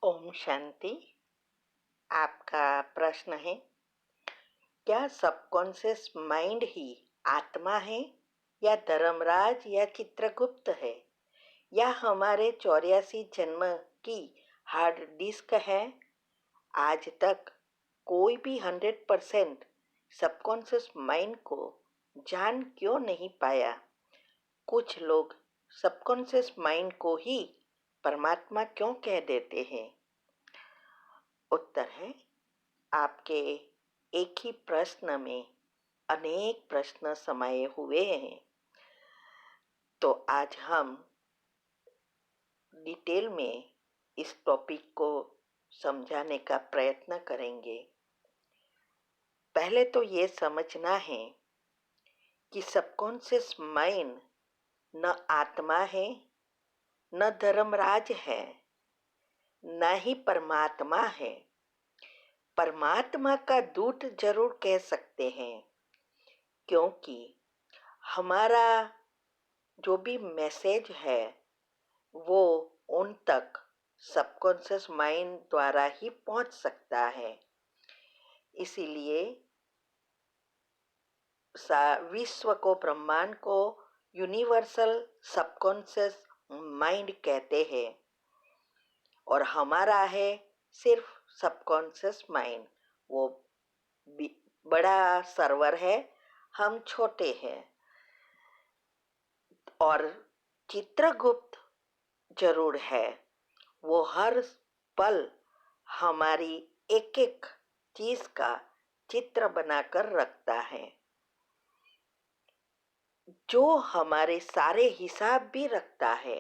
ओम शांति। आपका प्रश्न है, क्या सबकॉन्शियस माइंड ही आत्मा है या धर्मराज या चित्रगुप्त है या हमारे 84 जन्म की हार्ड डिस्क है? आज तक कोई भी 100% सबकॉन्शियस माइंड को जान क्यों नहीं पाया? कुछ लोग सबकॉन्शियस माइंड को ही परमात्मा क्यों कह देते हैं? उत्तर है, आपके एक ही प्रश्न में अनेक प्रश्न समाये हुए हैं। तो आज हम डिटेल में इस टॉपिक को समझाने का प्रयत्न करेंगे। पहले तो ये समझना है कि सबकॉन्शियस माइंड न आत्मा है, न धर्मराज है, न ही परमात्मा है। परमात्मा का दूत जरूर कह सकते हैं, क्योंकि हमारा जो भी मैसेज है वो उन तक सबकॉन्शियस माइंड द्वारा ही पहुंच सकता है। इसीलिए विश्व को, ब्रह्मांड को यूनिवर्सल सबकॉन्शियस माइंड कहते हैं और हमारा है सिर्फ सबकॉन्शियस माइंड। वो बड़ा सर्वर है, हम छोटे हैं। और चित्रगुप्त जरूर है, वो हर पल हमारी एक एक चीज का चित्र बनाकर रखता है, जो हमारे सारे हिसाब भी रखता है।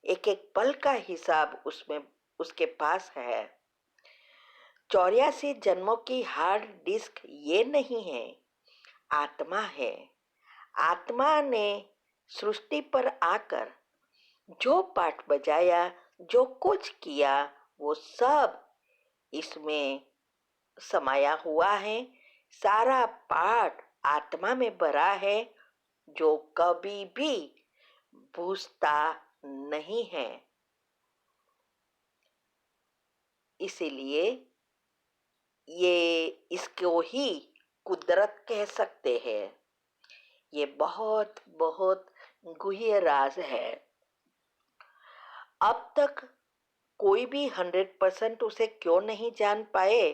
एक एक पल का हिसाब उसमें उसके पास है। 84 जन्मों की हार्ड डिस्क ये नहीं है, आत्मा है। आत्मा ने सृष्टि पर आकर जो पाठ बजाया, जो कुछ किया, वो सब इसमें समाया हुआ है। सारा पाठ आत्मा में भरा है, जो कभी भी भूलता नहीं है। इसीलिए ये इसको ही कुदरत कह सकते हैं। ये बहुत बहुत गुह्य राज है। अब तक कोई भी 100% उसे क्यों नहीं जान पाए?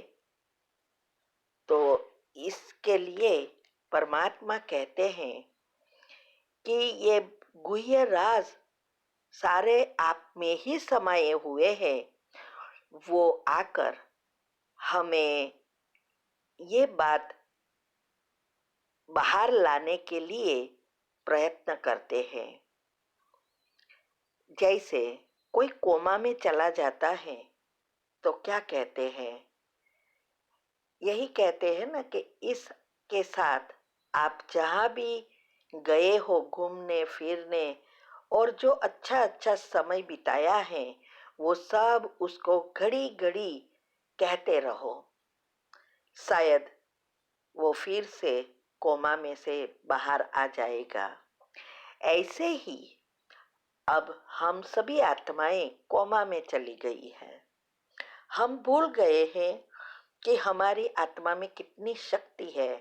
तो इसके लिए परमात्मा कहते हैं कि ये गुह्य राज सारे आप में ही समाये हुए हैं। वो आकर हमें ये बात बाहर लाने के लिए प्रयत्न करते हैं। जैसे कोई कोमा में चला जाता है तो क्या कहते हैं? यही कहते हैं ना कि इसके साथ आप जहाँ भी गए हो घूमने फिरने और जो अच्छा अच्छा समय बिताया है, वो सब उसको घड़ी घड़ी कहते रहो। शायद वो फिर से कोमा में से बाहर आ जाएगा। ऐसे ही अब हम सभी आत्माएं कोमा में चली गई है। हम भूल गए हैं कि हमारी आत्मा में कितनी शक्ति है,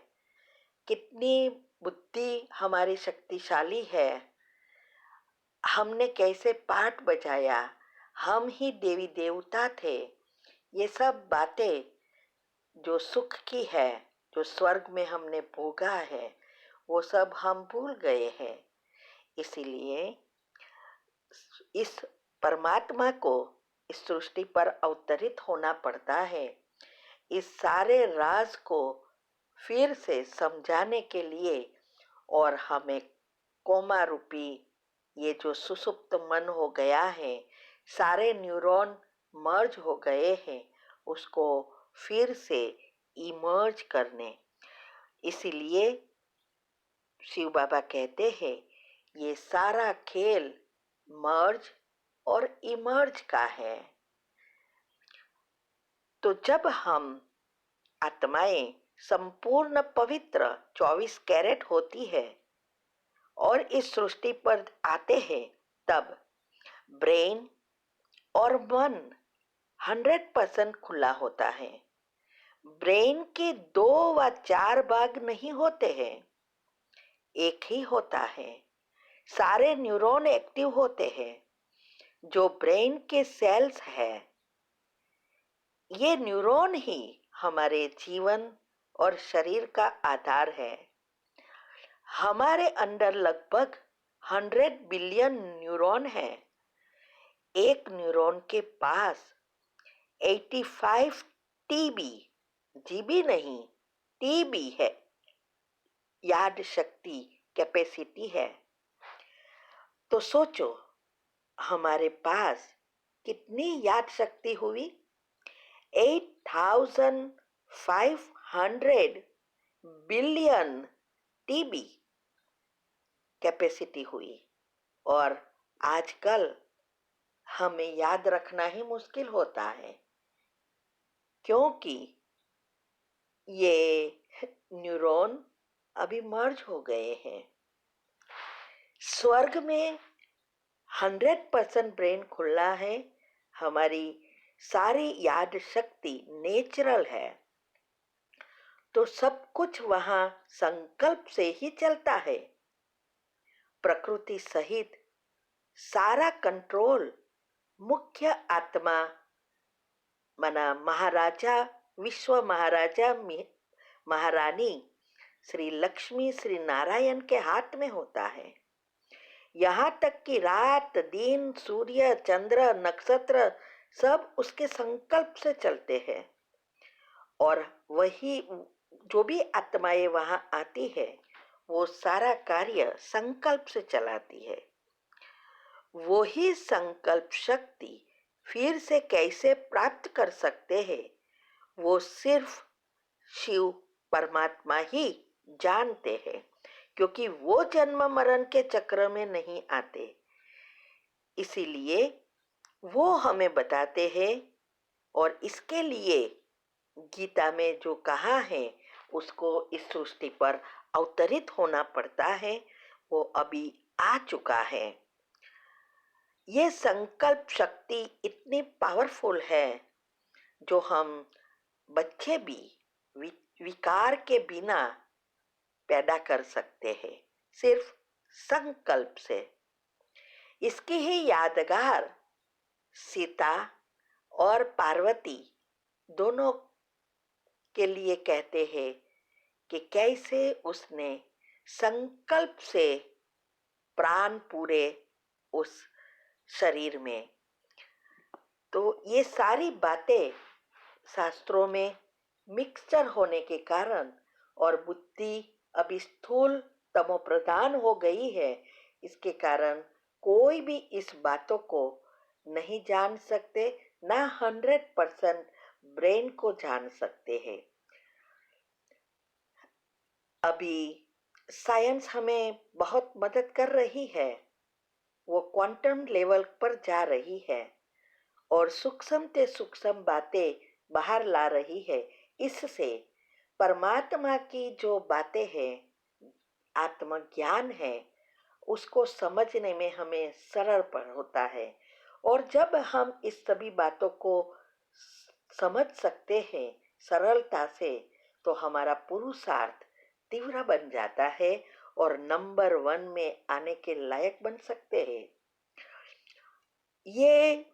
कितनी बुद्धि हमारी शक्तिशाली है। हमने कैसे पाठ बजाया, हम ही देवी देवता थे। ये सब बातें जो सुख की है, जो स्वर्ग में हमने भोगा है, वो सब हम भूल गए हैं। इसीलिए इस परमात्मा को इस सृष्टि पर अवतरित होना पड़ता है, इस सारे राज को फिर से समझाने के लिए। और हमें कोमा रूपी ये जो सुसुप्त मन हो गया है, सारे न्यूरॉन मर्ज हो गए हैं, उसको फिर से इमर्ज करने। इसीलिए शिव बाबा कहते हैं, ये सारा खेल मर्ज और इमर्ज का है। तो जब हम आत्माएं संपूर्ण पवित्र 24 कैरेट होती है और इस सृष्टि पर आते हैं, तब ब्रेन और मन 100% खुला होता है। ब्रेन के 2 व 4 भाग नहीं होते हैं, एक ही होता है। सारे न्यूरॉन एक्टिव होते हैं जो ब्रेन के सेल्स है। ये न्यूरॉन ही हमारे जीवन और शरीर का आधार है। हमारे अंदर लगभग 100 बिलियन न्यूरॉन है। एक न्यूरॉन के पास 85 टीबी, जीबी नहीं, टीबी है, याद शक्ति कैपेसिटी है। तो सोचो हमारे पास कितनी याद शक्ति हुई? 8500 बिलियन टीबी कैपेसिटी हुई। और आजकल हमें याद रखना ही मुश्किल होता है, क्योंकि ये न्यूरॉन अभी मर्ज हो गए हैं। स्वर्ग में 100% ब्रेन खुला है। हमारी सारी याद शक्ति नेचुरल है। तो सब कुछ वहां संकल्प से ही चलता है। प्रकृति सहित सारा कंट्रोल मुख्य आत्मा मना महाराजा, विश्व महाराजा महारानी श्री लक्ष्मी श्री नारायण के हाथ में होता है। यहाँ तक कि रात दिन, सूर्य चंद्र नक्षत्र सब उसके संकल्प से चलते हैं। और वही जो भी आत्माएं वहां आती है वो सारा कार्य संकल्प से चलाती है। वही संकल्प शक्ति फिर से कैसे प्राप्त कर सकते हैं वो सिर्फ शिव परमात्मा ही जानते हैं, क्योंकि वो जन्म मरण के चक्र में नहीं आते। इसीलिए वो हमें बताते हैं। और इसके लिए गीता में जो कहा है उसको इस सृष्टि पर अवतरित होना पड़ता है, वो अभी आ चुका है। ये संकल्प शक्ति इतनी पावरफुल है जो हम बच्चे भी विकार के बिना पैदा कर सकते हैं, सिर्फ संकल्प से। इसकी ही यादगार सीता और पार्वती दोनों के लिए कहते हैं कि कैसे उसने संकल्प से प्राण पूरे उस शरीर में। तो ये सारी बातें शास्त्रों में मिक्सचर होने के कारण और बुद्धि अभी स्थूल तमोप्रधान हो गई है, इसके कारण कोई भी इस बातों को नहीं जान सकते, ना 100% ब्रेन को जान सकते हैं। अभी साइंस हमें बहुत मदद कर रही है, वो क्वांटम लेवल पर जा रही है और सूक्ष्म से सूक्ष्म बातें बाहर ला रही है। इससे परमात्मा की जो बातें हैं, आत्मज्ञान है, उसको समझने में हमें सरल होता है। और जब हम इस सभी बातों को समझ सकते हैं सरलता से, तो हमारा पुरुषार्थ तीव्र बन जाता है और नंबर 1 में आने के लायक बन सकते हैं। ये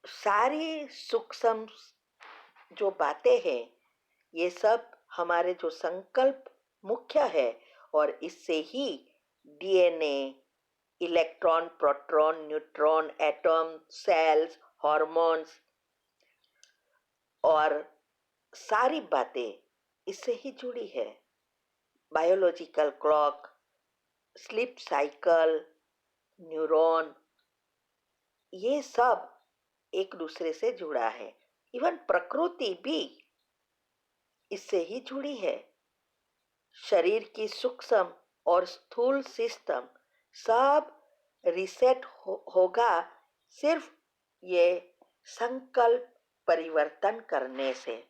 सारी सूक्ष्म जो बातें हैं, ये सब हमारे जो संकल्प मुख्य है, और इससे ही DNA, electron, proton, neutron, atom, cells, hormones और सारी बातें इससे ही जुड़ी है। Biological clock, sleep cycle, neuron, ये सब एक दूसरे से जुड़ा है। इवन प्रकृति भी इससे ही जुड़ी है। शरीर की सूक्ष्म और स्थूल सिस्टम सब रीसेट होगा सिर्फ ये संकल्प परिवर्तन करने से।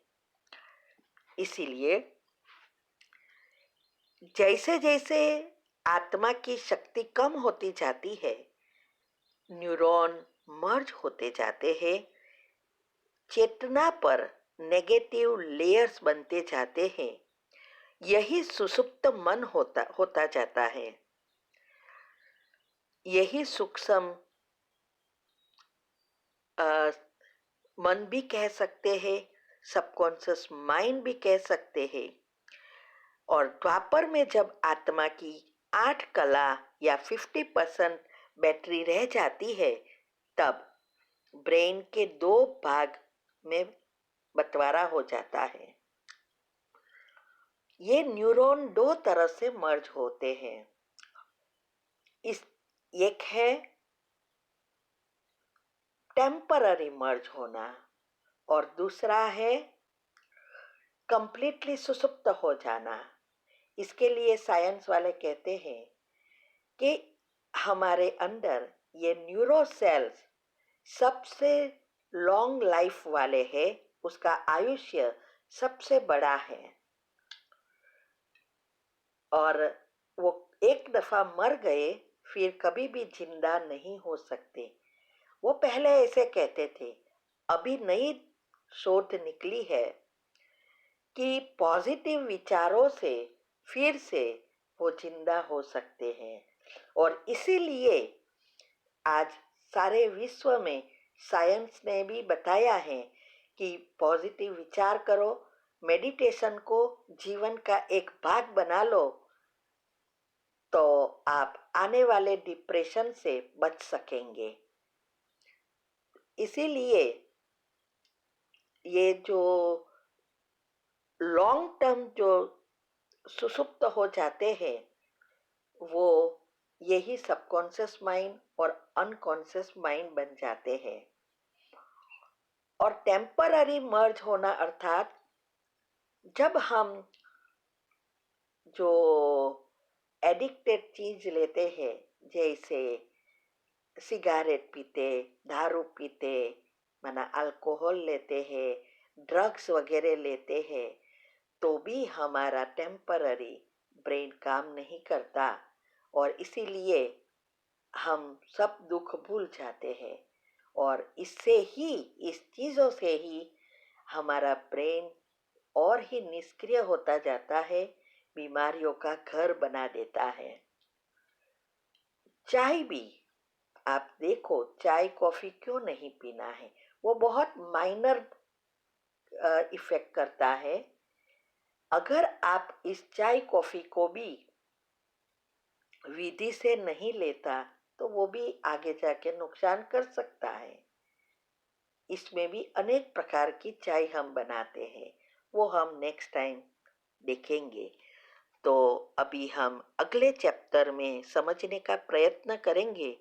इसीलिए जैसे जैसे आत्मा की शक्ति कम होती जाती है, न्यूरॉन मर्ज होते जाते हैं, चेतना पर नेगेटिव लेयर्स बनते जाते हैं, यही सुषुप्त मन होता जाता है। यही सूक्ष्म मन भी कह सकते हैं, सबकॉन्शियस माइंड भी कह सकते हैं। और द्वापर में जब आत्मा की 8 कला या 50% बैटरी रह जाती है, तब ब्रेन के 2 भाग में बंटवारा हो जाता है। ये न्यूरॉन 2 तरह से मर्ज होते हैं। एक है टेम्पररी मर्ज होना और दूसरा है कंप्लीटली सुसुप्त हो जाना। इसके लिए साइंस वाले कहते हैं कि हमारे अंदर ये न्यूरो सेल्स सबसे लॉन्ग लाइफ वाले हैं, उसका आयुष्य सबसे बड़ा है और वो एक दफा मर गए फिर कभी भी जिंदा नहीं हो सकते। वो पहले ऐसे कहते थे। अभी नई शोध निकली है कि पॉजिटिव विचारों से फिर से वो जिंदा हो सकते हैं और इसीलिए आज सारे विश्व में साइंस ने भी बताया है कि पॉजिटिव विचार करो, मेडिटेशन को जीवन का एक भाग बना लो, तो आप आने वाले डिप्रेशन से बच सकेंगे। इसीलिए ये जो लॉन्ग टर्म जो सुसुप्त हो जाते हैं, वो यही सबकॉन्शियस माइंड और अनकॉन्शियस माइंड बन जाते हैं। और टेम्पररी मर्ज होना अर्थात जब हम जो एडिक्टेड चीज लेते हैं, जैसे सिगारेट पीते, दारू पीते, माना अल्कोहल लेते हैं, ड्रग्स वगैरह लेते हैं, तो भी हमारा टेम्पररी ब्रेन काम नहीं करता और इसीलिए हम सब दुख भूल जाते हैं और इससे ही, इस चीज़ों से ही हमारा ब्रेन और ही निष्क्रिय होता जाता है, बीमारियों का घर बना देता है। चाय भी आप देखो, चाय कॉफी क्यों नहीं पीना है? वो बहुत माइनर इफेक्ट करता है। अगर आप इस चाय कॉफी को भी विधि से नहीं लेता तो वो भी आगे जाके नुकसान कर सकता है। इसमें भी अनेक प्रकार की चाय हम बनाते हैं, वो हम नेक्स्ट टाइम देखेंगे। तो अभी हम अगले चैप्टर में समझने का प्रयत्न करेंगे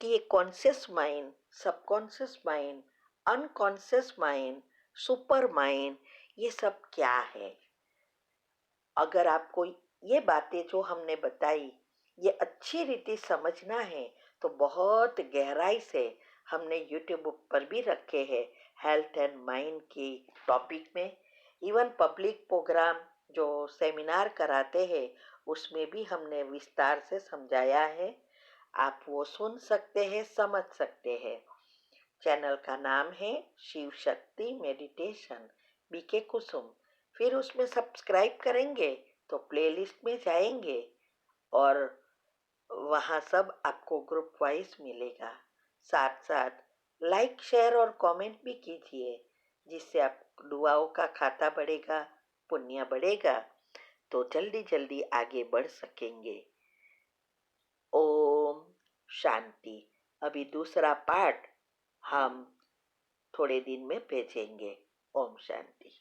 कि ये conscious mind, subconscious mind, unconscious mind, super mind, ये सब क्या है। अगर आपको ये बातें जो हमने बताई ये अच्छी रीति समझना है तो बहुत गहराई से हमने यूट्यूब पर भी रखे हैं हेल्थ एंड माइंड की टॉपिक में। इवन पब्लिक प्रोग्राम जो सेमिनार कराते हैं उसमें भी हमने विस्तार से समझाया है। आप वो सुन सकते हैं, समझ सकते हैं। चैनल का नाम है शिव शक्ति मेडिटेशन बीके कुसुम। फिर उसमें सब्सक्राइब करेंगे तो प्लेलिस्ट में जाएंगे और वहाँ सब आपको ग्रुप वाइज मिलेगा। साथ साथ लाइक, शेयर और कमेंट भी कीजिए, जिससे आप दुआओं का खाता बढ़ेगा, पुण्य बढ़ेगा, तो जल्दी जल्दी आगे बढ़ सकेंगे। ओम शांति। अभी दूसरा पार्ट हम थोड़े दिन में भेजेंगे। ओम शांति।